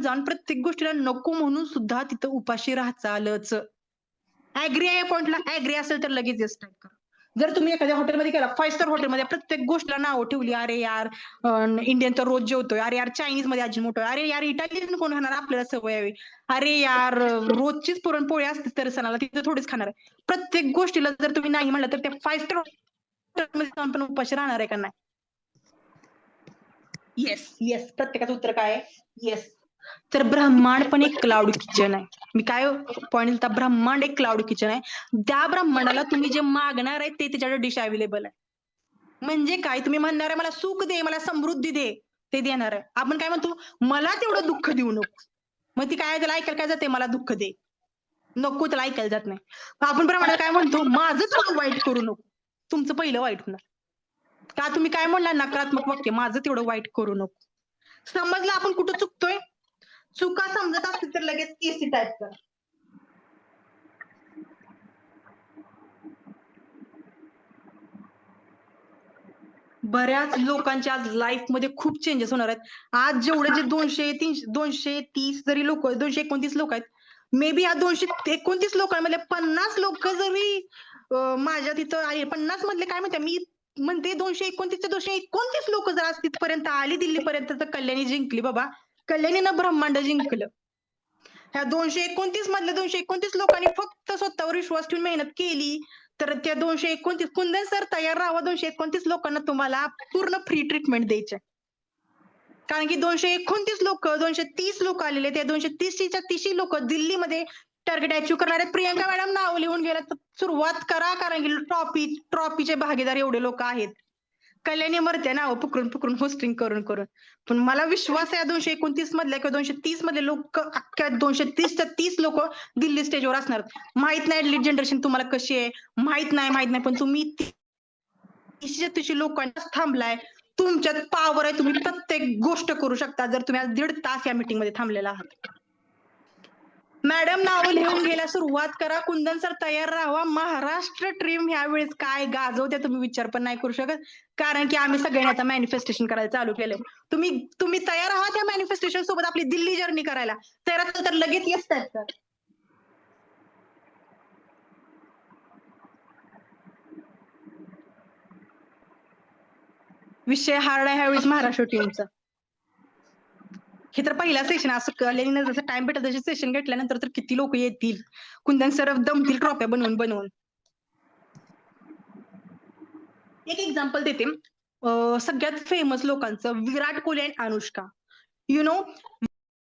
जाऊन प्रत्येक गोष्टीला नको म्हणून सुद्धा तिथं उपाशी राहायचं. ॲग्री आहे या पॉइंटला? ॲग्री असेल तर लगेच येस टाइप करा. जर तुम्ही एखाद्या हॉटेलमध्ये गेला, 5 स्टार हॉटेलमध्ये प्रत्येक गोष्टीला नावं ठेवली. अरे यार, इंडियन तर रोज जेवतोय. अरे यार, चायनीजमध्ये अजिनोमोटो आहे. अरे यार, इटालियन कोण खाणार? आपल्याला सवय आहे. अरे यार, रोजचीच पुरणपोळी असते तर सणाला, तिथं थोडीच खाणार आहे. प्रत्येक गोष्टीला जर तुम्ही नाही म्हटलं, तर त्या 5 स्टार हॉटेलमध्ये जाऊन पण उपाशी राहणार आहे का नाही? Yes, yes. प्रत्येकाचं उत्तर काय आहे? येस. तर ब्रह्मांड पण एक क्लाउड किचन आहे. मी काय पॉइंट दिलता, ब्रह्मांड एक क्लाउड किचन आहे. त्या ब्रह्मांडाला तुम्ही जे मागणार आहे ते त्याच्याकडे डिश अवेलेबल आहे. म्हणजे काय, तुम्ही म्हणणार आहे मला सुख दे, मला समृद्धी दे, ते देणार आहे. आपण काय म्हणतो, मला तेवढं दुःख देऊ नको. मग ती काय, त्याला ऐकायला काय जाते, मला दुःख दे. नको, त्याला ऐकायला जात नाही. आपण ब्रह्मांडाला काय म्हणतो, माझं तेवढं वाईट करू नको. तुमचं पहिलं वाईट होणार. का तुम्ही काय म्हणला, नकारात्मक वाक्य, माझं तेवढं वाईट करू नको. समजलं आपण कुठं चुकतोय? चुका समजत असतील तर लगेच एसी टाइप करा. बऱ्याच लोकांच्या आज लाईफमध्ये खूप चेंजेस होणार आहेत. आज जेवढे जे 200, 300, 230 जरी लोक, 229 लोक आहेत. मे बी या 229 लोकांमधले 50 लोक जरी माझ्या तिथं आहे, 50 मधले काय म्हणते, मी म्हणते 229 चे 229 लोक जर आज तिथपर्यंत आली दिल्लीपर्यंत, तर कल्याणी जिंकली बाबा. कल्याणीनं ब्रह्मांड जिंकलं. ह्या 229 मधल्या 229 लोकांनी फक्त स्वतःवर विश्वास ठेवून मेहनत केली, तर त्या 229 कुंदन सर तयार राहावा 229 लोकांना तुम्हाला पूर्ण फ्री ट्रीटमेंट द्यायची. कारण की 229 लोक, 230 लोक आलेले, त्या 230च्या 30 लोक दिल्लीमध्ये टार्गेट अचीव्ह करणार आहेत. प्रियंका मॅडम नाव लिहून गेलं तर सुरुवात करा, कारण की ट्रॉफीचे भागीदार एवढे लोक आहेत. कल्याणी मरते नाव पुकरून पुकरून होस्टिंग करून करून. पण मला विश्वास आहे 229 मधल्या किंवा 230 मधले लोक, अख्ख्या 230च्या 30 लोक दिल्ली स्टेजवर असणार. माहित नाही लीड जनरेशन तुम्हाला कशी आहे, माहित नाही, पण तुम्ही 30 लोकांना थांबलाय. तुमच्यात पॉवर आहे, तुम्ही प्रत्येक गोष्ट करू शकता जर तुम्ही आज 1.5 तास या मीटिंग मध्ये थांबलेला आहात. मॅडम नावं लिहून घ्यायला सुरुवात करा. कुंदन सर तयार राहावा. महाराष्ट्र ट्रीम ह्या वेळेस काय गाजवते तुम्ही विचार पण नाही करू शकत, कारण की आम्ही सगळ्यांनी आता मॅनिफेस्टेशन करायला चालू केलंय. तुम्ही तुम्ही तयार आहात या मॅनिफेस्टेशन सोबत आपली दिल्ली जर्नी करायला? तयार असाल तर लगेच येस टाइप करा. विषय हार्ड आहे ह्यावेळेस महाराष्ट्र टीमचा. हे तर पहिला सेशन, असं कल्याणीनं जसं टाइम भेटत तसे सेशन घेतल्यानंतर तर किती लोक येतील. कुंदन सर दमतील ट्रॉफ्या बनवून बनवून. एक एक्झाम्पल देते. सगळ्यात फेमस लोकांचं, विराट कोहली आणि अनुष्का. You know